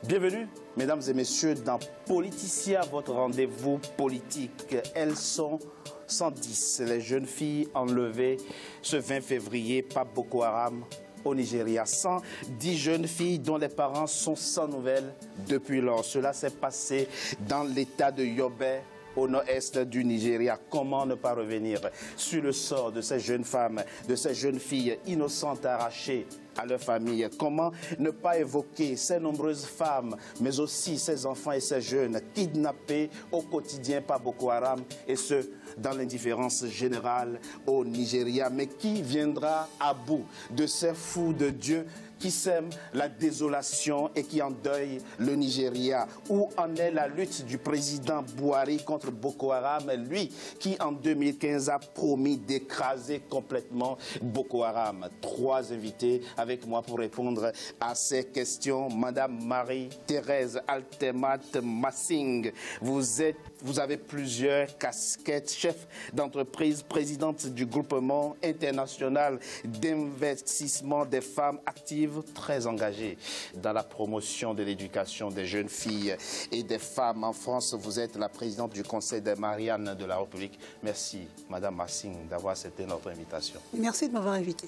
Bienvenue, mesdames et messieurs, dans Politicia, votre rendez-vous politique. Elles sont 110, les jeunes filles enlevées ce 20 février par Boko Haram au Nigeria. 110 jeunes filles dont les parents sont sans nouvelles depuis lors. Cela s'est passé dans l'état de Yobe, au nord-est du Nigeria. Comment ne pas revenir sur le sort de ces jeunes femmes, de ces jeunes filles innocentes arrachées à leur famille? Comment ne pas évoquer ces nombreuses femmes, mais aussi ces enfants et ces jeunes kidnappés au quotidien par Boko Haram, et ce, dans l'indifférence générale au Nigeria? Mais qui viendra à bout de ces fous de Dieu qui sèment la désolation et qui endeuillent le Nigeria? Où en est la lutte du président Buhari contre Boko Haram, lui qui en 2015 a promis d'écraser complètement Boko Haram? Trois invités avec moi pour répondre à ces questions. Madame Marie-Thérèse Altemat Massing, vous avez plusieurs casquettes, chef d'entreprise, présidente du groupement international d'investissement des femmes actives, très engagée dans la promotion de l'éducation des jeunes filles et des femmes en France. Vous êtes la présidente du Conseil des Mariannes de la République. Merci, Madame Massing, d'avoir accepté notre invitation. Merci de m'avoir invité.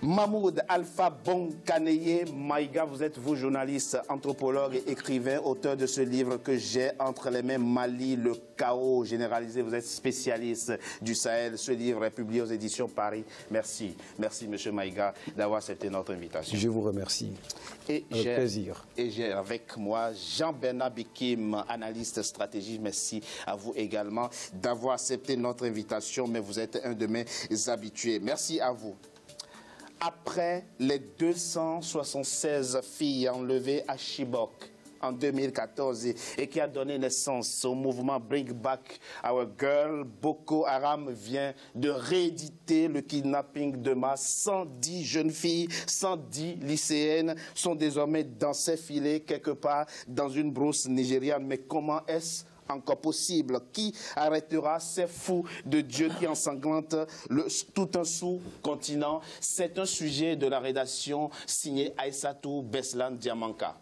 Mahmoud Alpha Bonkaneye Maïga, vous êtes vous journaliste, anthropologue et écrivain, auteur de ce livre que j'ai entre les mains, Mali, le chaos généralisé. Vous êtes spécialiste du Sahel. Ce livre est publié aux éditions Paris. Merci. Merci, Monsieur Maïga, d'avoir accepté notre invitation. Je vous remercie. Et avec plaisir. Et j'ai avec moi Jean-Bernard Bikim, analyste stratégique. Merci à vous également d'avoir accepté notre invitation, mais vous êtes un de mes habitués. Merci à vous. Après les 276 filles enlevées à Chibok en 2014 et qui a donné naissance au mouvement Bring Back Our Girl, Boko Haram vient de rééditer le kidnapping de masse. 110 jeunes filles, 110 lycéennes sont désormais dans ces filets quelque part dans une brousse nigériane. Mais comment est-ce encore possible? Qui arrêtera ces fous de Dieu qui ensanglantent tout un sous-continent? C'est un sujet de la rédaction signé Aïssatou Beslan Diamanka.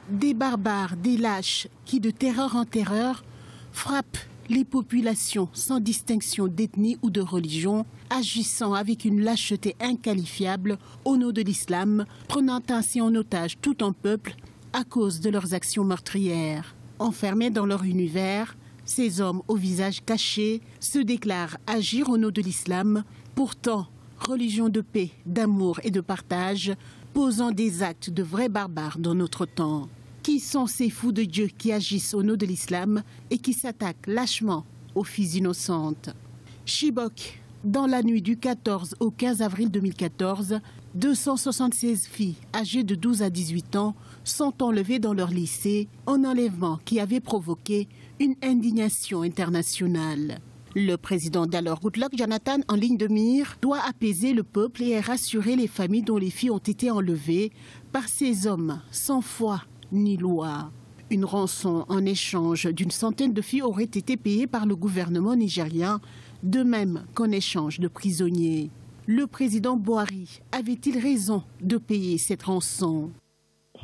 Des barbares, des lâches qui, de terreur en terreur, frappent les populations sans distinction d'ethnie ou de religion, agissant avec une lâcheté inqualifiable au nom de l'islam, prenant ainsi en otage tout un peuple à cause de leurs actions meurtrières. Enfermés dans leur univers, ces hommes au visage caché se déclarent agir au nom de l'islam, pourtant religion de paix, d'amour et de partage, posant des actes de vrais barbares dans notre temps. Qui sont ces fous de Dieu qui agissent au nom de l'islam et qui s'attaquent lâchement aux filles innocentes? Chibok, dans la nuit du 14 au 15 avril 2014, 276 filles âgées de 12 à 18 ans sont enlevées dans leur lycée, un enlèvement qui avait provoqué une indignation internationale. Le président d'alors, Goodluck Jonathan, en ligne de mire, doit apaiser le peuple et rassurer les familles dont les filles ont été enlevées par ces hommes sans foi ni loi. Une rançon en échange d'une centaine de filles aurait été payée par le gouvernement nigérien, de même qu'en échange de prisonniers. Le président Buhari avait-il raison de payer cette rançon?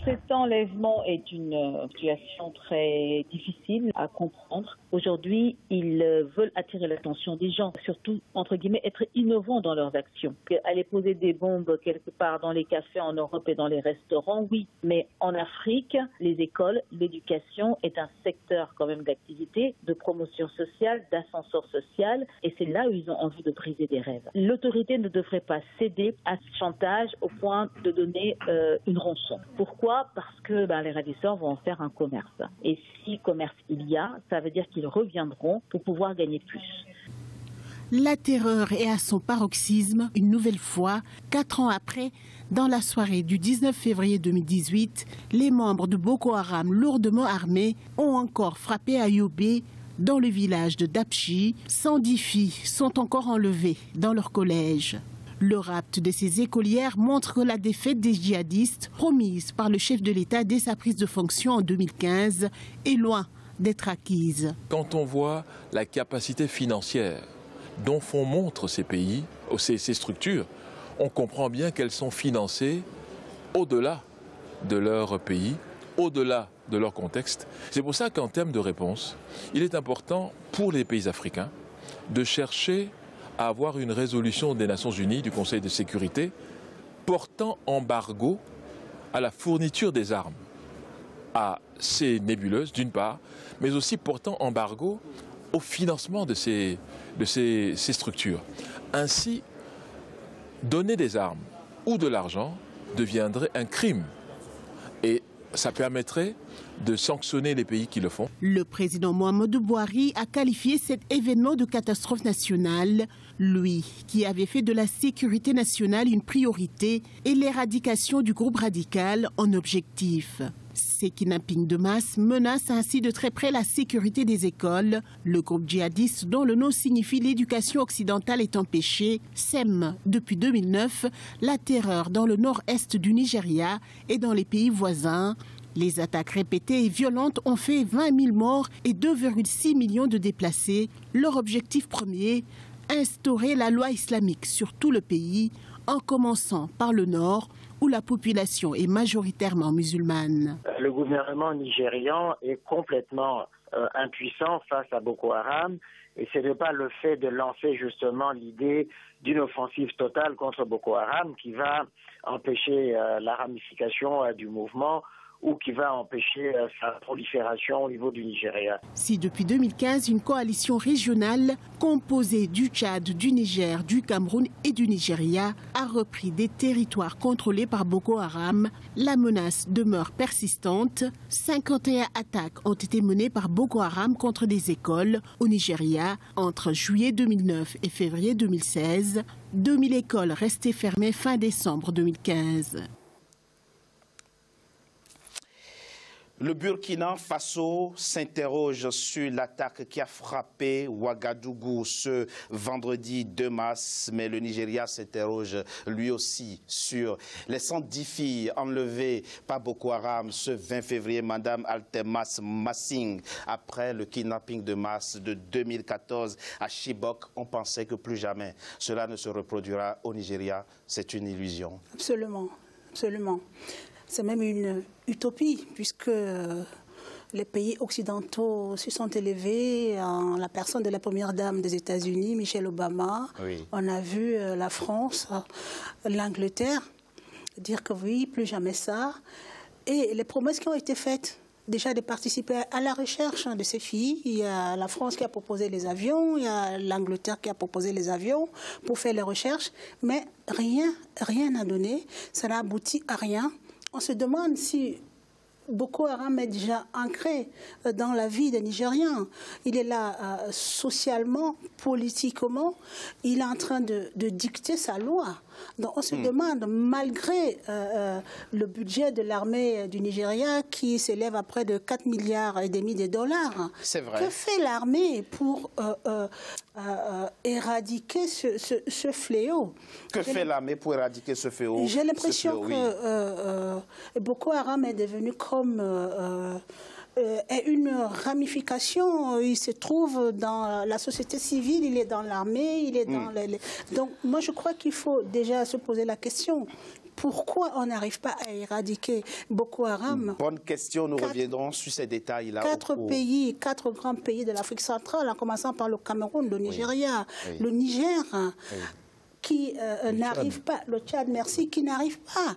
Cet enlèvement est une situation très difficile à comprendre. Aujourd'hui, ils veulent attirer l'attention des gens, surtout, entre guillemets, être innovants dans leurs actions. Aller poser des bombes quelque part dans les cafés en Europe et dans les restaurants, oui. Mais en Afrique, les écoles, l'éducation est un secteur quand même d'activité, de promotion sociale, d'ascenseur social. Et c'est là où ils ont envie de briser des rêves. L'autorité ne devrait pas céder à ce chantage au point de donner une rançon. Pourquoi? Parce que les ravisseurs vont en faire un commerce. Et si commerce il y a, ça veut dire qu'ils reviendront pour pouvoir gagner plus. La terreur est à son paroxysme une nouvelle fois, 4 ans après, dans la soirée du 19 février 2018, les membres de Boko Haram lourdement armés ont encore frappé à Yobe, dans le village de Dapchi. 110 filles sont encore enlevées dans leur collège. Le rapt de ces écolières montre que la défaite des djihadistes, promise par le chef de l'État dès sa prise de fonction en 2015, est loin d'être acquise. Quand on voit la capacité financière dont font montre ces pays, ces structures, on comprend bien qu'elles sont financées au-delà de leur pays, au-delà de leur contexte. C'est pour ça qu'en termes de réponse, il est important pour les pays africains de chercher à avoir une résolution des Nations Unies, du Conseil de sécurité, portant embargo à la fourniture des armes à ces nébuleuses, d'une part, mais aussi portant embargo au financement de ces structures. Ainsi, donner des armes ou de l'argent deviendrait un crime. Et ça permettrait de sanctionner les pays qui le font. Le président Mohamedou Bouhari a qualifié cet événement de catastrophe nationale, lui qui avait fait de la sécurité nationale une priorité et l'éradication du groupe radical en objectif. Ces kidnappings de masse menacent ainsi de très près la sécurité des écoles. Le groupe djihadiste, dont le nom signifie l'éducation occidentale est empêchée, sème depuis 2009 la terreur dans le nord-est du Nigeria et dans les pays voisins. Les attaques répétées et violentes ont fait 20 000 morts et 2,6 millions de déplacés. Leur objectif premier, instaurer la loi islamique sur tout le pays, en commençant par le nord, où la population est majoritairement musulmane. Le gouvernement nigérian est complètement impuissant face à Boko Haram et ce n'est pas le fait de lancer justement l'idée d'une offensive totale contre Boko Haram qui va empêcher la ramification du mouvement ou qui va empêcher sa prolifération au niveau du Nigeria. Si depuis 2015, une coalition régionale composée du Tchad, du Niger, du Cameroun et du Nigeria a repris des territoires contrôlés par Boko Haram, la menace demeure persistante. 51 attaques ont été menées par Boko Haram contre des écoles au Nigeria entre juillet 2009 et février 2016. 2000 écoles restées fermées fin décembre 2015. Le Burkina Faso s'interroge sur l'attaque qui a frappé Ouagadougou ce vendredi 2 mars, mais le Nigeria s'interroge lui aussi sur les 110 filles enlevées par Boko Haram ce 20 février, Madame Altemas Massing. Après le kidnapping de mars de 2014 à Chibok, on pensait que plus jamais cela ne se reproduira au Nigeria. C'est une illusion. Absolument, absolument. C'est même une utopie, puisque les pays occidentaux se sont élevés en la personne de la première dame des États-Unis, Michelle Obama. Oui. On a vu la France, l'Angleterre dire que oui, plus jamais ça. Et les promesses qui ont été faites, déjà de participer à la recherche de ces filles. Il y a la France qui a proposé les avions, il y a l'Angleterre qui a proposé les avions pour faire les recherches, mais rien n'a donné, ça n'a abouti à rien. On se demande si Boko Haram est déjà ancré dans la vie des Nigériens. Il est là socialement, politiquement, il est en train de dicter sa loi. Donc on se demande, malgré le budget de l'armée du Nigeria qui s'élève à près de 4,5 milliards de dollars, que fait l'armée pour éradiquer ce fléau? Que fait l'armée pour éradiquer ce fléau? J'ai l'impression que Boko Haram est devenu comme une ramification. Il se trouve dans la société civile, il est dans l'armée, il est dans Donc moi je crois qu'il faut déjà se poser la question. Pourquoi on n'arrive pas à éradiquer Boko Haram? Bonne question, nous reviendrons sur ces détails-là. 4 grands pays de l'Afrique centrale, en commençant par le Cameroun, le Nigeria, le Niger, qui n'arrive pas, le Tchad, merci, qui n'arrive pas.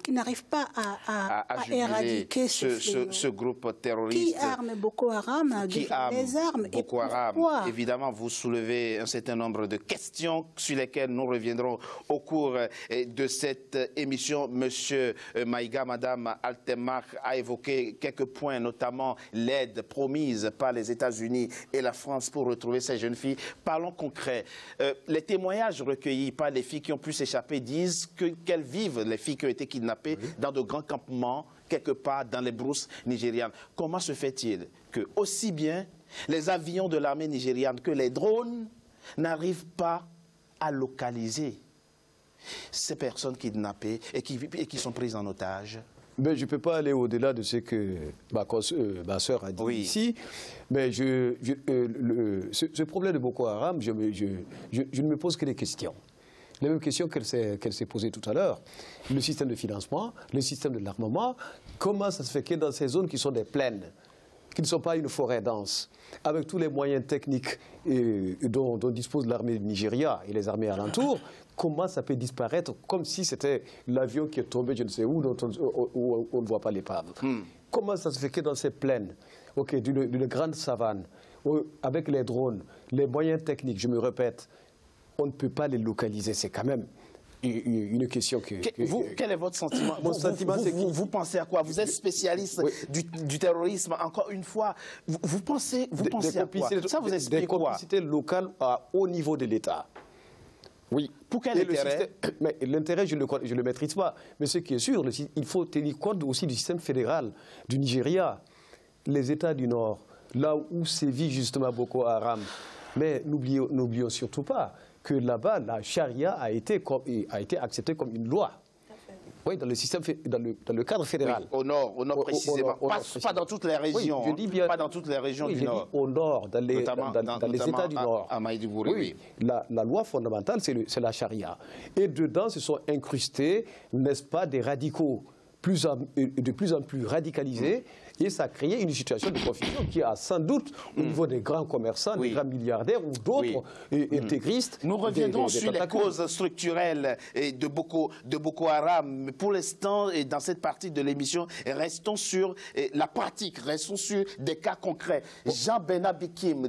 Qui n'arrive pas à éradiquer ce groupe terroriste. Qui arme Boko Haram? Qui arme les armes? Boko Haram? Évidemment, vous soulevez un certain nombre de questions sur lesquelles nous reviendrons au cours de cette émission. Monsieur Maïga, Madame Altemas a évoqué quelques points, notamment l'aide promise par les États-Unis et la France pour retrouver ces jeunes filles. Parlons concret. Les témoignages recueillis par les filles qui ont pu s'échapper disent qu'elles vivent, les filles qui ont été kidnappées, dans de grands campements, quelque part dans les brousses nigérianes. Comment se fait-il que aussi bien les avions de l'armée nigériane que les drones n'arrivent pas à localiser ces personnes kidnappées et qui sont prises en otage? Ben, je ne peux pas aller au-delà de ce que ma sœur a dit ici. Mais ce problème de Boko Haram, je ne me pose que des questions. les mêmes questions qu'elle s'est posées tout à l'heure. Le système de financement, le système de l'armement, comment ça se fait que dans ces zones qui sont des plaines, qui ne sont pas une forêt dense, avec tous les moyens techniques dont dispose l'armée du Nigeria et les armées alentours, comment ça peut disparaître comme si c'était l'avion qui est tombé je ne sais où, dont on ne voit pas l'épave. Comment ça se fait que dans ces plaines, d'une grande savane, avec les drones, les moyens techniques, je me répète, on ne peut pas les localiser. C'est quand même une question que... Quel est votre sentiment? Mon sentiment, c'est que... Vous pensez à quoi? Vous êtes spécialiste du terrorisme, encore une fois. Vous pensez à quoi? Ça vous explique quoi? Des complicités locales à haut niveau de l'État. Oui. Pour quel intérêt? Mais l'intérêt, je ne le maîtrise pas. Mais ce qui est sûr, il faut tenir compte aussi du système fédéral du Nigeria. Les États du Nord, là où sévit justement Boko Haram. Mais n'oublions surtout pas que là-bas, la charia a été acceptée comme une loi. Oui, dans le système, dans le cadre fédéral. Oui, au nord précisément. Pas dans toutes les régions. Oui, je dis bien, pas dans toutes les régions du Nord. Au nord, dans les États du Nord. À Maïdougouri, oui. La loi fondamentale, c'est la charia. Et dedans, se sont incrustés, n'est-ce pas, des radicaux de plus en plus radicalisés. Et ça a créé une situation de confusion qui a sans doute, au niveau des grands commerçants, des grands milliardaires ou d'autres intégristes. Nous reviendrons sur les causes structurelles de Boko Haram. Mais pour l'instant, dans cette partie de l'émission, restons sur la pratique, restons sur des cas concrets. Jean Benabikim,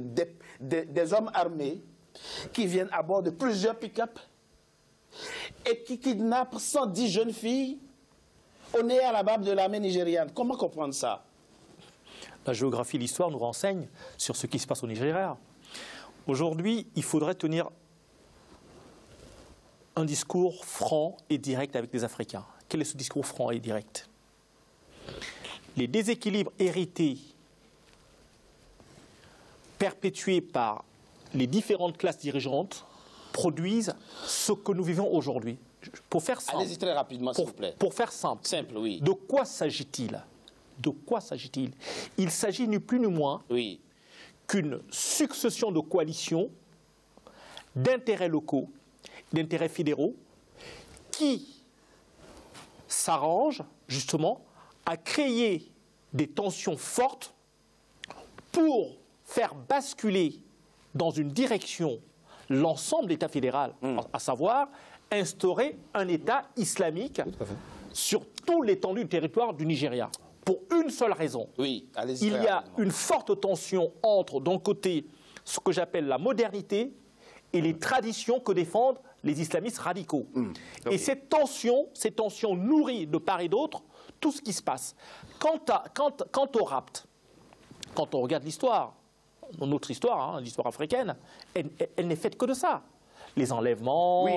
des hommes armés qui viennent à bord de plusieurs pick-up et qui kidnappent 110 jeunes filles au nez à la barbe de l'armée nigériane. Comment comprendre ça? La géographie et l'histoire nous renseignent sur ce qui se passe au Nigeria. Aujourd'hui, il faudrait tenir un discours franc et direct avec les Africains. Quel est ce discours franc et direct? Les déséquilibres hérités, perpétués par les différentes classes dirigeantes, produisent ce que nous vivons aujourd'hui. Pour faire simple, allez-y très rapidement, s'il vous plaît. Pour faire simple, oui. De quoi s'agit-il? De quoi s'agit-il? Il s'agit ni plus ni moins qu'une succession de coalitions d'intérêts locaux, d'intérêts fédéraux, qui s'arrangent justement à créer des tensions fortes pour faire basculer dans une direction l'ensemble de l'État fédéral, à savoir instaurer un État islamique sur toute l'étendue du territoire du Nigeria. Pour une seule raison. Oui, il y a une forte tension entre, d'un côté, ce que j'appelle la modernité et les traditions que défendent les islamistes radicaux. Et ces tensions nourrissent de part et d'autre tout ce qui se passe. Quant au rapt, quand on regarde l'histoire, notre histoire, l'histoire africaine, elle n'est faite que de ça. Les enlèvements... Oui,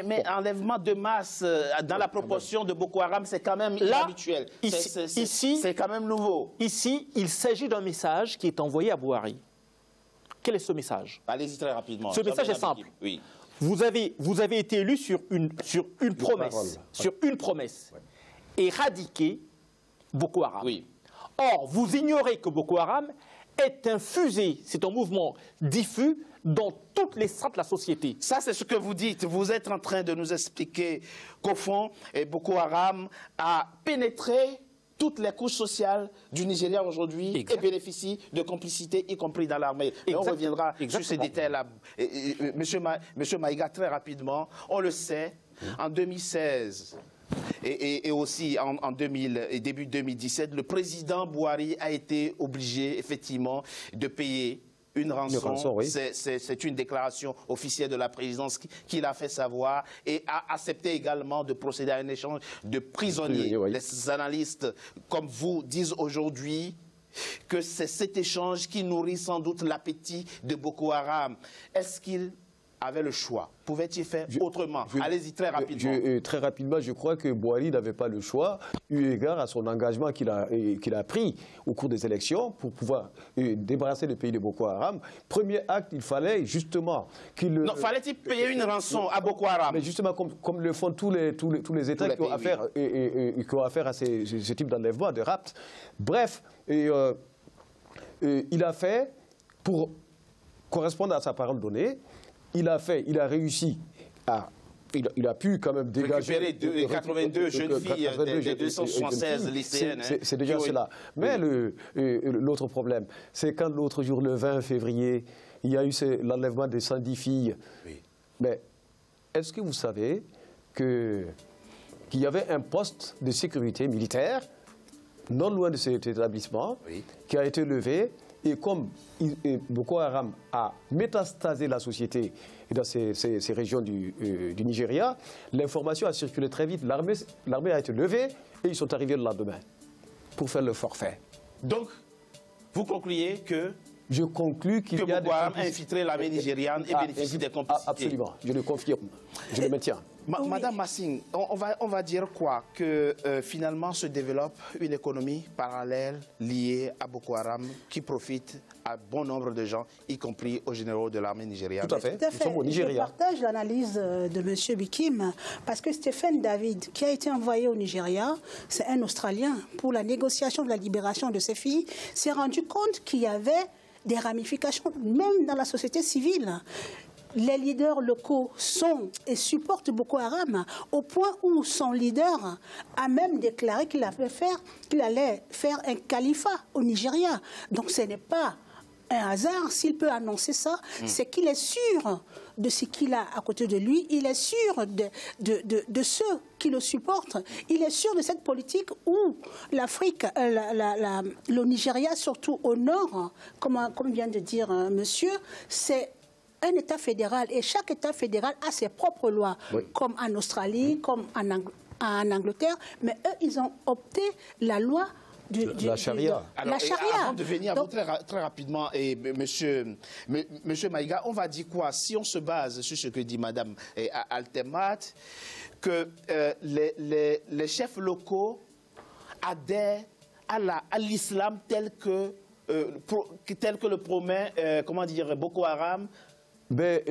mais enlèvement de masse dans la proportion de Boko Haram, c'est quand même inhabituel. C'est quand même nouveau. Ici, il s'agit d'un message qui est envoyé à Buhari. Quel est ce message? Allez-y très rapidement. Ce message est simple. Oui. Vous avez été élu sur une promesse. Éradiquer Boko Haram. Oui. Or, vous ignorez que Boko Haram est infusé, c'est un mouvement diffus dans toutes les strates de la société. Ça, c'est ce que vous dites. Vous êtes en train de nous expliquer qu'au fond, Boko Haram a pénétré toutes les couches sociales du Nigeria aujourd'hui et bénéficie de complicité, y compris dans l'armée. On reviendra sur ces détails-là. Monsieur Maïga, très rapidement, on le sait, en 2016... Et aussi en début 2017, le président Buhari a été obligé effectivement de payer une rançon. Oui. C'est une déclaration officielle de la présidence qu'il a fait savoir et a accepté également de procéder à un échange de prisonniers. Oui. Les analystes comme vous disent aujourd'hui que c'est cet échange qui nourrit sans doute l'appétit de Boko Haram. Est-ce qu'il avait le choix? Pouvait-il faire autrement? Allez-y très rapidement. Très rapidement, je crois que Buhari n'avait pas le choix, eu égard à son engagement qu'il a pris au cours des élections pour pouvoir débarrasser le pays de Boko Haram. Premier acte, il fallait justement qu'il... Non, fallait-il payer une rançon à Boko Haram? Mais justement, comme le font tous les États qui ont affaire à ce type d'enlèvement, de rapt. Bref, il a fait, pour correspondre à sa parole donnée, il a réussi à il a pu quand même dégager... Récupérer 82 jeunes filles des 276 lycéennes. C'est déjà cela. Mais l'autre problème, c'est quand l'autre jour, le 20 février, il y a eu l'enlèvement de 110 filles. Oui. Mais est-ce que vous savez qu'il y avait un poste de sécurité militaire non loin de cet établissement qui a été levé, et comme Boko Haram a métastasé la société dans ces régions du Nigeria, l'information a circulé très vite, l'armée a été levée et ils sont arrivés le lendemain pour faire le forfait. Donc, vous concluez que... Je conclus qu'il y a Boko Haram a infiltré l'armée nigériane et bénéficie des complicités. Absolument, je le confirme, je le maintiens. Madame Massing, on va dire quoi? Que finalement se développe une économie parallèle liée à Boko Haram qui profite à bon nombre de gens, y compris aux généraux de l'armée nigériane. Tout à fait. Tout à fait. Nous sommes au Nigeria. Je partage l'analyse de M. Bikim parce que Stephen David, qui a été envoyé au Nigeria, c'est un Australien, pour la négociation de la libération de ses filles, s'est rendu compte qu'il y avait des ramifications, même dans la société civile. Les leaders locaux sont et supportent Boko Haram au point où son leader a même déclaré qu'il allait faire un califat au Nigeria. Donc ce n'est pas un hasard. S'il peut annoncer ça, c'est qu'il est sûr de ce qu'il a à côté de lui. Il est sûr de ceux qui le supportent. Il est sûr de cette politique où l'Afrique, le Nigeria, surtout au nord, comme vient de dire monsieur, c'est un État fédéral et chaque État fédéral a ses propres lois, comme en Australie, comme en Angleterre, mais eux, ils ont opté la loi la charia. La charia. Avant de venir à vous très rapidement, et monsieur Maïga, on va dire quoi? Si on se base sur ce que dit Madame Altemat, que les chefs locaux adhèrent à l'islam tel que le promet, comment dire, Boko Haram. Mais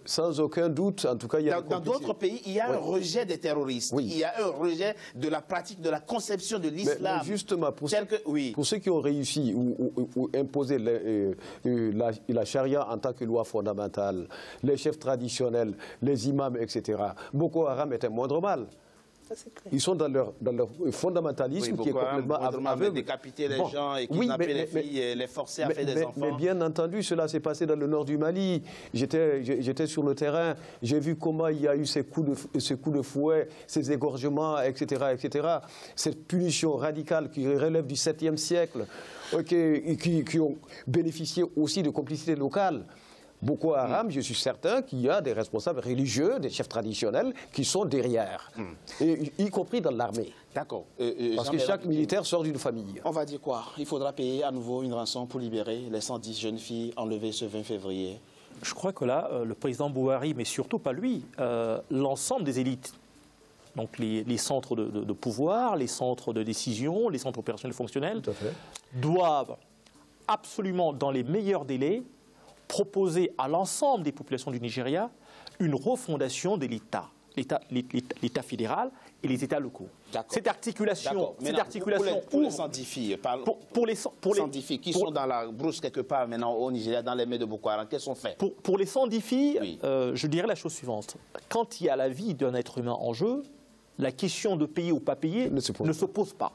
sans aucun doute, en tout cas, il y a dans d'autres pays, il y a un rejet des terroristes. Il y a un rejet de la pratique, de la conception de l'islam. Mais justement, pour ceux qui ont réussi ou imposé la charia en tant que loi fondamentale, les chefs traditionnels, les imams, etc., Boko Haram est un moindre mal. Ils sont dans leur fondamentalisme qui est complètement aveugle. Décapiter les gens et kidnapper les filles et les forcer à faire des enfants. Mais bien entendu, cela s'est passé dans le nord du Mali. J'étais sur le terrain, j'ai vu comment il y a eu ces coups de fouet, ces égorgements, etc., etc. Cette punition radicale qui relève du 7e siècle, qui ont bénéficié aussi de complicité locale. Boko Haram, je suis certain qu'il y a des responsables religieux, des chefs traditionnels qui sont derrière, y compris dans l'armée. D'accord. Parce que chaque militaire sort d'une famille. On va dire quoi? Il faudra payer à nouveau une rançon pour libérer les 110 jeunes filles enlevées ce 20 février. Je crois que là, le président Buhari, mais surtout pas lui, l'ensemble des élites, donc les centres de pouvoir, les centres de décision, les centres opérationnels fonctionnels, doivent absolument, dans les meilleurs délais, proposer à l'ensemble des populations du Nigeria une refondation de l'État, l'État fédéral et les États locaux. Cette articulation pour les 110 filles, pour les 110 filles qui sont dans la brousse quelque part maintenant au Nigeria, dans les mains de Boko Haram, qu'elles sont faites? Pour les 110 filles, je dirais la chose suivante. Quand il y a la vie d'un être humain en jeu, la question de payer ou pas payer ne se pose pas.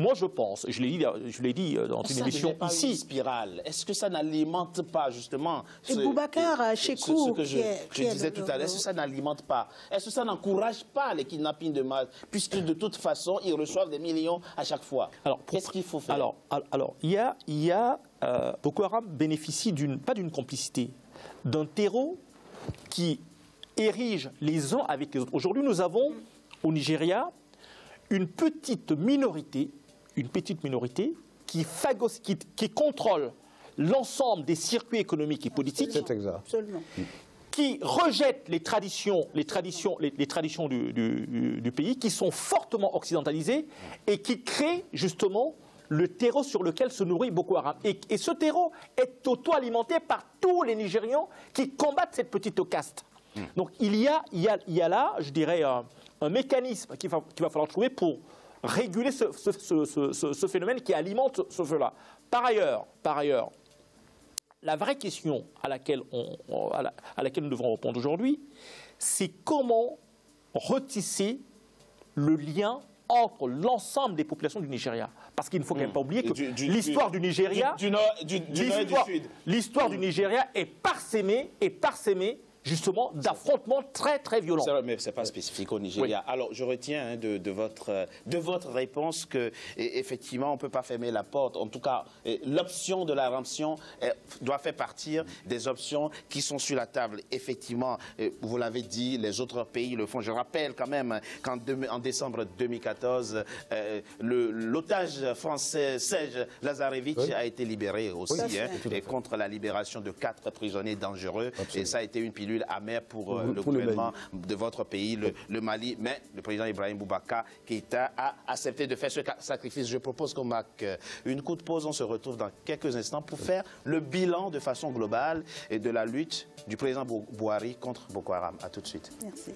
Moi, je pense, je l'ai dit dans une émission ici. Spirale. Est-ce que ça n'alimente pas justement Boubacar Chekou, que je disais tout à l'heure, est-ce que ça n'alimente pas? Est-ce que ça n'encourage pas les kidnappings de masse, puisque de toute façon, ils reçoivent des millions à chaque fois? Alors, qu'est-ce qu'il faut faire? Alors, Boko Haram bénéficie pas d'une complicité, d'un terreau qui érige les uns avec les autres. Aujourd'hui, nous avons au Nigeria une petite minorité qui contrôle l'ensemble des circuits économiques et politiques, qui rejette les traditions du pays, qui sont fortement occidentalisées et qui créent justement le terreau sur lequel se nourrit Boko Haram. Et ce terreau est auto-alimenté par tous les Nigérians qui combattent cette petite caste. Donc il y a là, je dirais, un mécanisme qu'il va falloir trouver pour réguler ce phénomène qui alimente ce feu-là. Par ailleurs, la vraie question à laquelle nous devons répondre aujourd'hui, c'est comment retisser le lien entre l'ensemble des populations du Nigeria. Parce qu'il ne faut quand même pas oublier que l'histoire du Nigeria... L'histoire du Nigeria est parsemée justement d'affrontements très très violents. Mais ce n'est pas spécifique au Nigeria. Oui. Alors je retiens de votre réponse que effectivement on ne peut pas fermer la porte. En tout cas, l'option de la rédemption doit faire partie des options qui sont sur la table. Effectivement, vous l'avez dit, les autres pays le font. Je rappelle quand même qu'en décembre 2014, l'otage français Serge Lazarevitch a été libéré aussi, et contre la libération de 4 prisonniers dangereux. Absolument. Et ça a été une pilule amère pour le gouvernement de votre pays, le Mali. Mais le président Ibrahim Boubacar Keïta a accepté de faire ce sacrifice. Je propose qu'on marque une courte pause. On se retrouve dans quelques instants pour faire le bilan de façon globale et de la lutte du président Buhari contre Boko Haram. À tout de suite. Merci.